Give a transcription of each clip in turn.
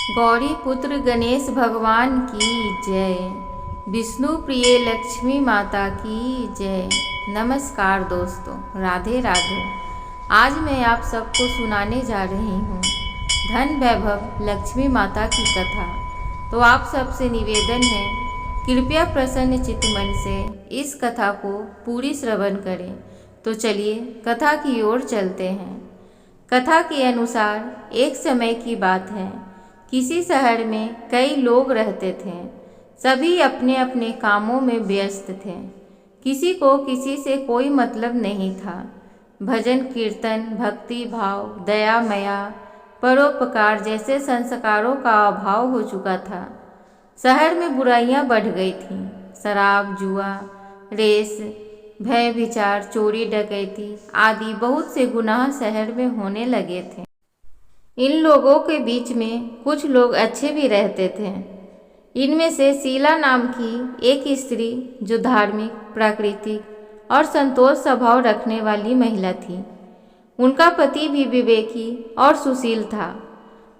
गौरी पुत्र गणेश भगवान की जय। विष्णु प्रिय लक्ष्मी माता की जय। नमस्कार दोस्तों, राधे राधे। आज मैं आप सबको सुनाने जा रही हूँ धन वैभव लक्ष्मी माता की कथा। तो आप सबसे निवेदन है, कृपया प्रसन्न चित्त मन से इस कथा को पूरी श्रवण करें। तो चलिए कथा की ओर चलते हैं। कथा के अनुसार एक समय की बात है। किसी शहर में कई लोग रहते थे। सभी अपने अपने कामों में व्यस्त थे। किसी को किसी से कोई मतलब नहीं था। भजन कीर्तन, भक्ति भाव, दया माया, परोपकार जैसे संस्कारों का अभाव हो चुका था। शहर में बुराइयां बढ़ गई थीं। शराब, जुआ, रेस, भय विचार, चोरी डकैती आदि बहुत से गुनाह शहर में होने लगे थे। इन लोगों के बीच में कुछ लोग अच्छे भी रहते थे। इनमें से शीला नाम की एक स्त्री, जो धार्मिक, प्राकृतिक और संतोष स्वभाव रखने वाली महिला थी। उनका पति भी विवेकी और सुशील था।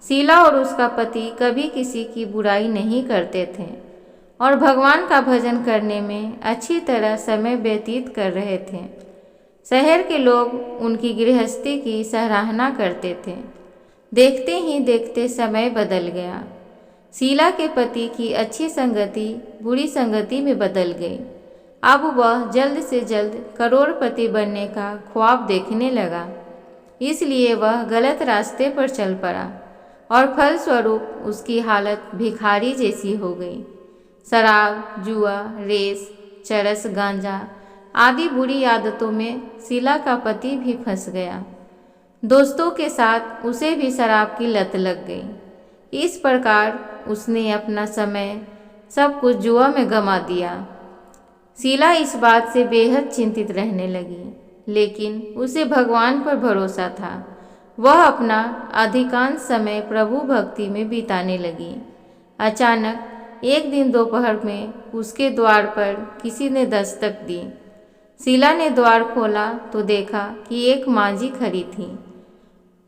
शीला और उसका पति कभी किसी की बुराई नहीं करते थे और भगवान का भजन करने में अच्छी तरह समय व्यतीत कर रहे थे। शहर के लोग उनकी गृहस्थी की सराहना करते थे। देखते ही देखते समय बदल गया। शीला के पति की अच्छी संगति बुरी संगति में बदल गई। अब वह जल्द से जल्द करोड़पति बनने का ख्वाब देखने लगा। इसलिए वह गलत रास्ते पर चल पड़ा और फलस्वरूप उसकी हालत भिखारी जैसी हो गई। शराब, जुआ, रेस, चरस, गांजा आदि बुरी आदतों में शीला का पति भी फंस गया। दोस्तों के साथ उसे भी शराब की लत लग गई। इस प्रकार उसने अपना समय सब कुछ जुआ में गंवा दिया। शीला इस बात से बेहद चिंतित रहने लगी, लेकिन उसे भगवान पर भरोसा था। वह अपना अधिकांश समय प्रभु भक्ति में बिताने लगी। अचानक एक दिन दोपहर में उसके द्वार पर किसी ने दस्तक दी। शीला ने द्वार खोला तो देखा कि एक मांझी खड़ी थी।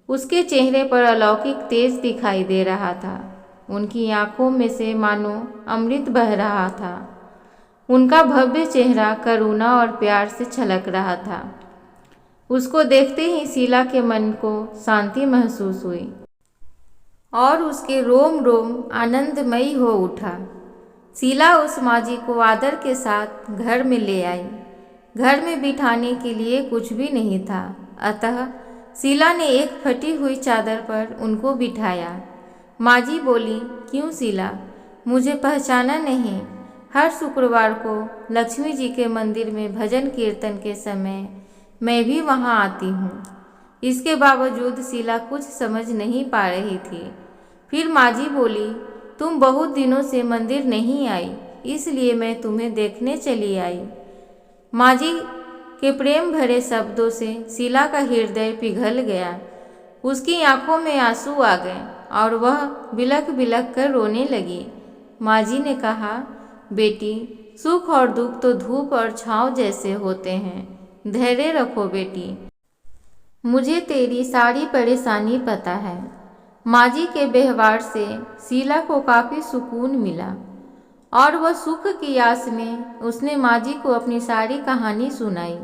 उसके चेहरे पर अलौकिक तेज दिखाई दे रहा था। उनकी आंखों में से मानो अमृत बह रहा था। उनका भव्य चेहरा करुणा और प्यार से छलक रहा था। उसको देखते ही शीला के मन को शांति महसूस हुई और उसके रोम रोम आनंदमयी हो उठा। शीला उस मांझी को आदर के साथ घर में ले आई। घर में बिठाने के लिए कुछ भी नहीं था, अतः शीला ने एक फटी हुई चादर पर उनको बिठाया। मांझी बोली, क्यों शीला, मुझे पहचाना नहीं? हर शुक्रवार को लक्ष्मी जी के मंदिर में भजन कीर्तन के समय मैं भी वहाँ आती हूँ। इसके बावजूद शीला कुछ समझ नहीं पा रही थी। फिर मांझी बोली, तुम बहुत दिनों से मंदिर नहीं आई, इसलिए मैं तुम्हें देखने चली आई। मांझी के प्रेम भरे शब्दों से शीला का हृदय पिघल गया। उसकी आंखों में आंसू आ गए और वह बिलख बिलख कर रोने लगी। मांझी ने कहा, बेटी, सुख और दुख तो धूप और छांव जैसे होते हैं। धैर्य रखो बेटी, मुझे तेरी सारी परेशानी पता है। मांझी के व्यवहार से शीला को काफ़ी सुकून मिला और वह सुख की आस में उसने मांझी को अपनी सारी कहानी सुनाई।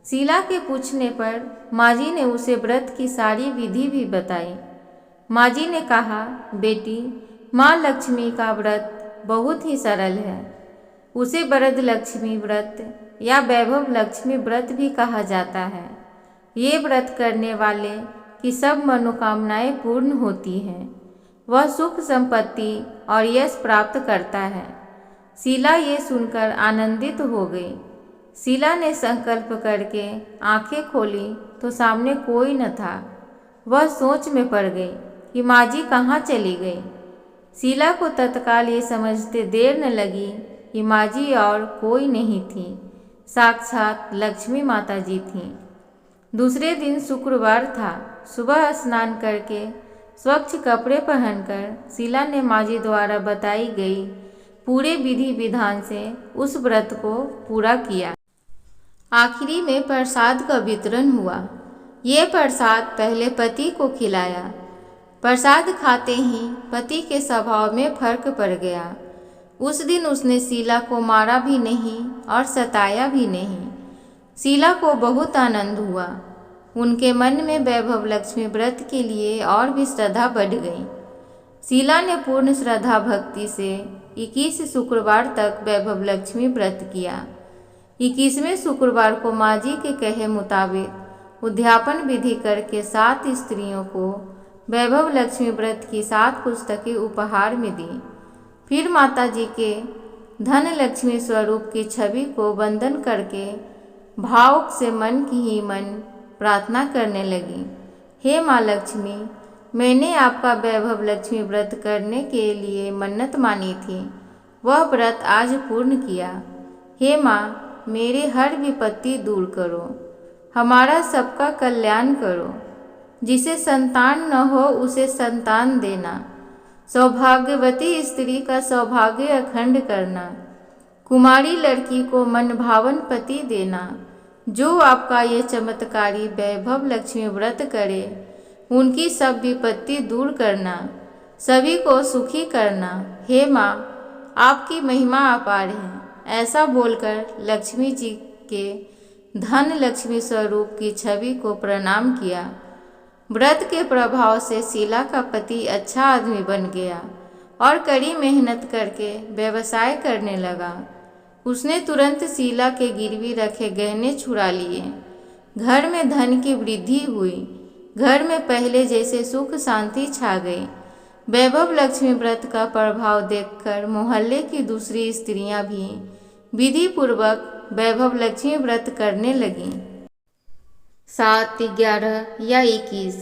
शीला के पूछने पर मांझी ने उसे व्रत की सारी विधि भी बताई। मांझी ने कहा, बेटी, माँ लक्ष्मी का व्रत बहुत ही सरल है। उसे वरद लक्ष्मी व्रत या वैभव लक्ष्मी व्रत भी कहा जाता है। ये व्रत करने वाले की सब मनोकामनाएं पूर्ण होती हैं। वह सुख संपत्ति और यश प्राप्त करता है। शीला ये सुनकर आनंदित हो गई। शीला ने संकल्प करके आंखें खोली तो सामने कोई न था। वह सोच में पड़ गई कि मांझी कहाँ चली गई। शीला को तत्काल ये समझते देर न लगी कि मांझी और कोई नहीं थी, साक्षात लक्ष्मी माता जी थीं। दूसरे दिन शुक्रवार था। सुबह स्नान करके स्वच्छ कपड़े पहनकर शीला ने मांझी द्वारा बताई गई पूरे विधि विधान से उस व्रत को पूरा किया। आखिरी में प्रसाद का वितरण हुआ। ये प्रसाद पहले पति को खिलाया, प्रसाद खाते ही पति के स्वभाव में फर्क पड़ गया। उस दिन उसने शीला को मारा भी नहीं और सताया भी नहीं। शीला को बहुत आनंद हुआ। उनके मन में वैभव लक्ष्मी व्रत के लिए और भी श्रद्धा बढ़ गई। शीला ने पूर्ण श्रद्धा भक्ति से 21 शुक्रवार तक वैभव लक्ष्मी व्रत किया। 21वें शुक्रवार को माँ जी के कहे मुताबिक उद्यापन विधि करके 7 स्त्रियों को वैभव लक्ष्मी व्रत की 7 पुस्तकें उपहार में दी। फिर माता जी के धन लक्ष्मी स्वरूप की छवि को वंदन करके भाव से मन की ही मन प्रार्थना करने लगी। हे माँ लक्ष्मी, मैंने आपका वैभव लक्ष्मी व्रत करने के लिए मन्नत मानी थी, वह व्रत आज पूर्ण किया। हे माँ, मेरे हर विपत्ति दूर करो, हमारा सबका कल्याण करो। जिसे संतान न हो उसे संतान देना, सौभाग्यवती स्त्री का सौभाग्य अखंड करना, कुमारी लड़की को मन भावन पति देना। जो आपका ये चमत्कारी वैभव लक्ष्मी व्रत करे उनकी सब विपत्ति दूर करना, सभी को सुखी करना। हे माँ, आपकी महिमा अपार है। ऐसा बोलकर लक्ष्मी जी के धन लक्ष्मी स्वरूप की छवि को प्रणाम किया। व्रत के प्रभाव से शीला का पति अच्छा आदमी बन गया और कड़ी मेहनत करके व्यवसाय करने लगा। उसने तुरंत शीला के गिरवी रखे गहने छुड़ा लिए। घर में धन की वृद्धि हुई। घर में पहले जैसे सुख शांति छा गई। वैभव लक्ष्मी व्रत का प्रभाव देखकर मोहल्ले की दूसरी स्त्रियां भी विधि पूर्वक वैभव लक्ष्मी व्रत करने लगीं। 7, 11 या 21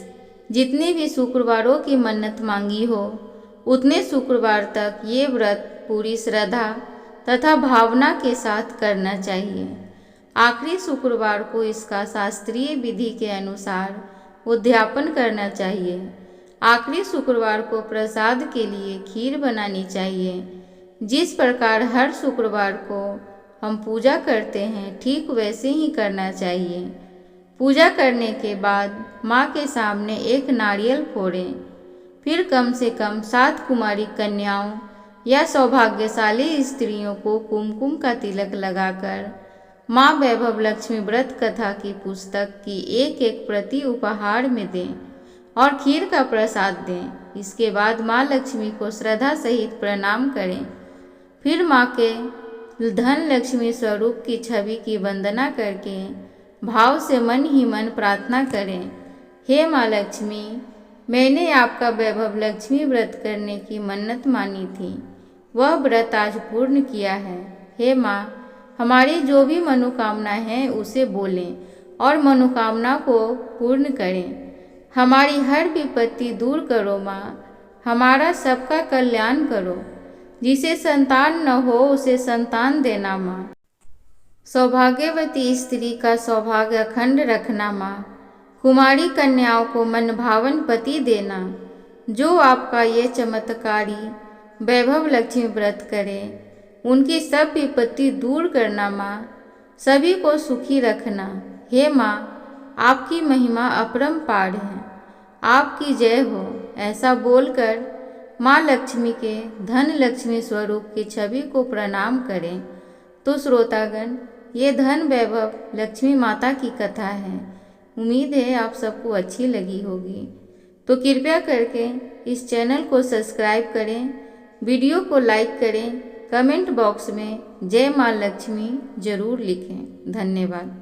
जितने भी शुक्रवारों की मन्नत मांगी हो, उतने शुक्रवार तक ये व्रत पूरी श्रद्धा तथा भावना के साथ करना चाहिए। आखिरी शुक्रवार को इसका शास्त्रीय विधि के अनुसार उद्यापन करना चाहिए। आखिरी शुक्रवार को प्रसाद के लिए खीर बनानी चाहिए। जिस प्रकार हर शुक्रवार को हम पूजा करते हैं, ठीक वैसे ही करना चाहिए। पूजा करने के बाद माँ के सामने एक नारियल फोड़ें। फिर कम से कम 7 कुमारी कन्याओं या सौभाग्यशाली स्त्रियों को कुमकुम का तिलक लगाकर माँ वैभव लक्ष्मी व्रत कथा की पुस्तक की एक प्रति उपहार में दें और खीर का प्रसाद दें। इसके बाद माँ लक्ष्मी को श्रद्धा सहित प्रणाम करें। फिर माँ के धन लक्ष्मी स्वरूप की छवि की वंदना करके भाव से मन ही मन प्रार्थना करें। हे माँ लक्ष्मी, मैंने आपका वैभव लक्ष्मी व्रत करने की मन्नत मानी थी, वह व्रत आज पूर्ण किया है। हे माँ, हमारी जो भी मनोकामना है उसे बोलें और मनोकामना को पूर्ण करें। हमारी हर विपत्ति दूर करो माँ, हमारा सबका कल्याण करो। जिसे संतान न हो उसे संतान देना माँ, सौभाग्यवती स्त्री का सौभाग्य अखंड रखना माँ, कुमारी कन्याओं को मन भावन पति देना। जो आपका ये चमत्कारी वैभव लक्ष्मी व्रत करे उनकी सब विपत्ति दूर करना माँ, सभी को सुखी रखना। हे माँ, आपकी महिमा अपरंपार है, आपकी जय हो। ऐसा बोलकर माँ लक्ष्मी के धन लक्ष्मी स्वरूप की छवि को प्रणाम करें। तो श्रोतागण, ये धन वैभव लक्ष्मी माता की कथा है। उम्मीद है आप सबको अच्छी लगी होगी। तो कृपया करके इस चैनल को सब्सक्राइब करें, वीडियो को लाइक करें, कमेंट बॉक्स में जय माँ लक्ष्मी जरूर लिखें। धन्यवाद।